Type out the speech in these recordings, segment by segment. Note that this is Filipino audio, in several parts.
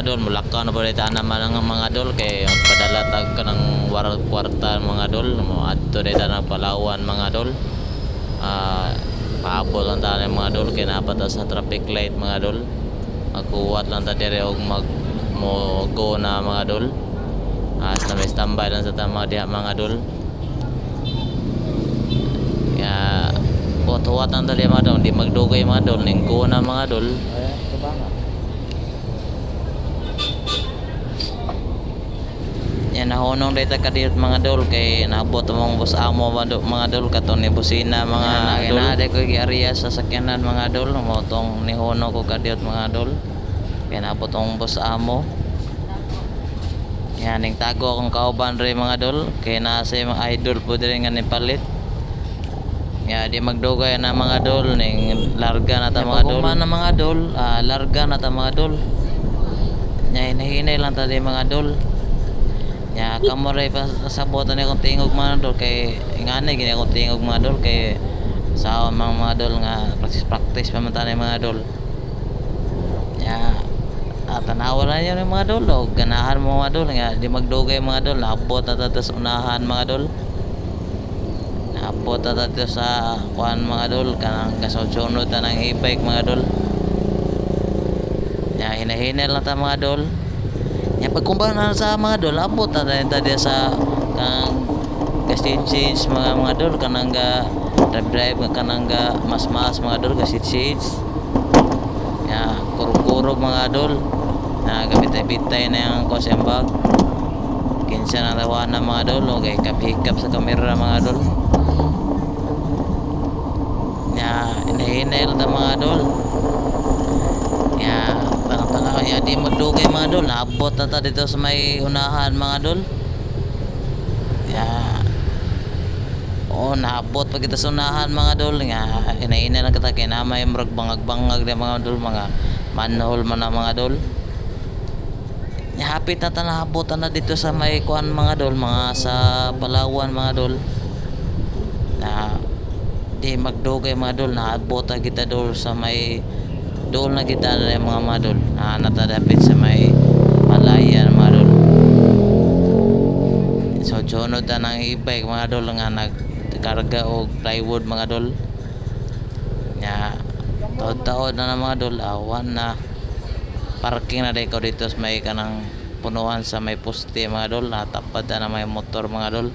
mga dol, mulakaw na balita naman ang mga dol kay padala tag ka ng kwarta mga dol mo adto dito ng Palawan mga dol. Paabot lang tayo mga dol kay napata sa traffic light mga dol. Magkuwat lang ta dire og mag mo go na mga dol. Hasta may standby lang sa tama diha mga dol. Ya kuwat lang ta diha mga dol, di magdugay mga dol ning go na mga dol. Yan nahunong dito kadiyot mga dol kay naabot mong bus amo mga dol katon ni busina mga dol. Nade ko area sa sakyanan mga dol mo tong nihuno ko kadiyot mga dol. Kay naabot mong bus amo. Yan ning tago akong kauban re mga dol kay nasa mga idol po diri nga ni palit. Ya di magdugay na mga dol ning larga na ta mga dol. Na mga dol, larga na ta mga dol. Nya hinahinay lang ta di mga dol. Ya kamo ray pa sa boto ni akong tingog mga dol kay ingani gini akong tingog mga dol kay sa mga dol nga practice pa man tanay mga dol. Ya tanawa na yun mga dol o ganahan mo mga dol nga di magdugay mga dol naabot na tato sa unahan mga dol. Naabot na tato sa kuan mga dol kanang kasunod na ng e-bike mga dol. Ya hinahinay lang ta mga dol. Ya pagkumbana na sa mga dol abot na rin tayo sa kang gas-change mga dol kanang ga drive kanang ga mas mga dol gas-change. Ya kurog mga dol na gabitay-bitay na yung kosembag kinsa na tawa na mga dol o kay kapihikap sa kamera mga dol. Ya hinahinay lang ta mga dol. Ya tanang ya di magdugay mga dol naabot na ta dito sa may unahan mga dol. Ya naabot pa kita sa unahan mga dol nga hinahinay lang kita kay na may murag bangag-bangag na mga dol mga manhole man na mga dol. Ya hapit na ta naabot na dito sa may kuan mga dol mga sa Palawan mga dol. Na di magdugay mga dol naabot na kita dol sa may dol na kita na mga dol na natadapit sa may Malaya mga dol. So sunod na ng e-bike mga dol nga nagkarga og plywood mga dol. Ya taod na mga dol awan na parking na ko dito sa may kanang punuan sa may poste mga dol natapad na may motor mga dol.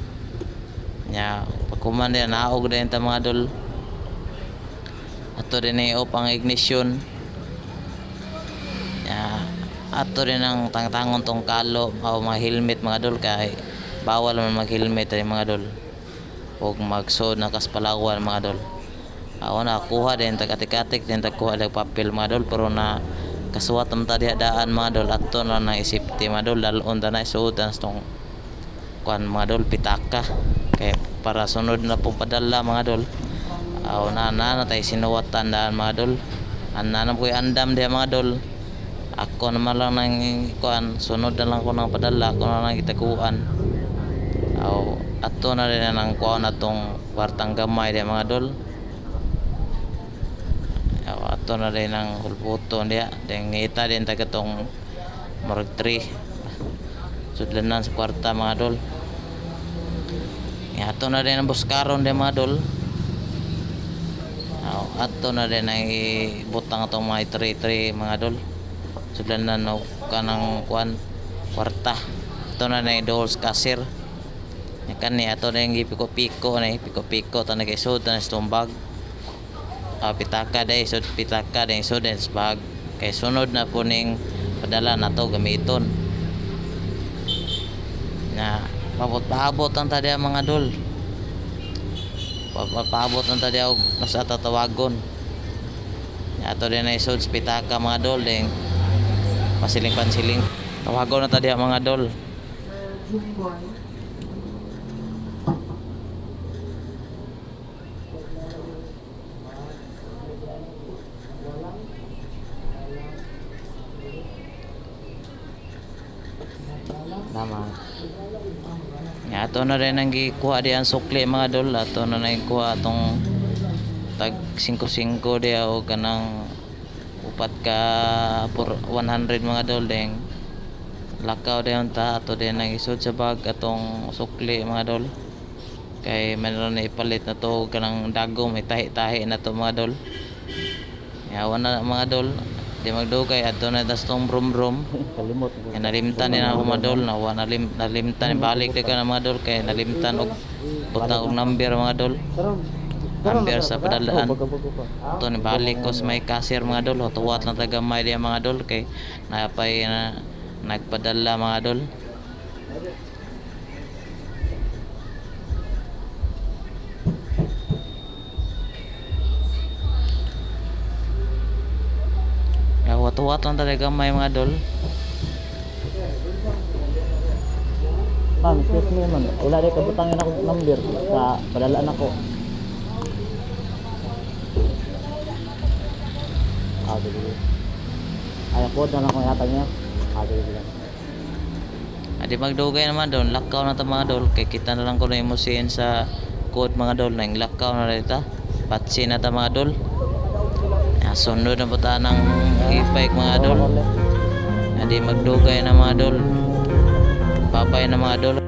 Ya pagkuman din naog din ta mga dol. Ato din i-off ang ignition. Ya ato rin ang tangtangon tong kalo o mga helmet mga dol kay bawal man mag helmet rin mga dol og magsod na kas Palawan mga dol. Na kuha din tag-atik-atik din tagkuha dag papel mga dol pero na kasuwat man ta diha daan mga dol ato na na safety mga dol dalon ta na isuotan tong kuan mga dol pitaka kay para sunod na po padala mga dol. Na tay sinuwatan daan mga dol. Ana na koy andam diha mga dol. Ako naman lang nang kuan sunod na lang ko nang padala ko na lang itaguan. Ato na rin nang kuan atong kwartang gamay diha mga dol. Ato na rin ang hulputon diha deng ngita din tagatong morag 3 sudlanan sa kwarta mga dol. Ato na rin ang buskaron diha mga dol. Ato na rin ang ibutang atong mga 3 mga dol sudlanan no kanang kuan kwarta. Ato na rin dols kasir kani ato na yung piko-piko na piko-piko ta nag-isod na sa bag. Pitaka day sud pitaka day sud sa bag kay sunod na po ning padala nato gamiton na paabot ang tadi mga dol. Paabot ang tadi og nasa tatawagon. Ato din na isod sa pitaka mga dol ding pasiling-pansiling tawagon na tadi mga dol. Tama. Ato na rin ang gikuha diyan sukli mga dol. Ato na kuha atong tag 5-5 diya o kanang upat ka 100 mga dol deng lakaw dayon ta ato din nang isud sa bag atong sukli mga dol. Kay meron na ipalit na to kanang dagom may tahi-tahi na to mga dol. Yawan na mga dol. Di magdugay adto na das tong brum-brum. Kalimot. Kay nalimtan din ako mga dol, nalimtan balik di ka na mga dol kay nalimtan og butang og number mga dol. Number sa padalaan. Ito ni balik ko sa may cashier mga dol, tuwat lang tagamay diya mga dol kay napay na nagpadala mga dol. Tuwat lang talaga may mga dol. Ma'am, excuse me ma'am. Wala rin kabutangin ako number sa padalaan ako. Sige. Ay, ako na lang kung yata niya. Sige. Adi magdugay naman dol, lakaw na ta mga dol kay kita na lang ko na imusin sa code mga dol nang lakaw na dita. Patsi na ta mga dol. Sunod na po ta ng e-bike mga dol. Adi magdugay na mga dol. Papay na mga dol.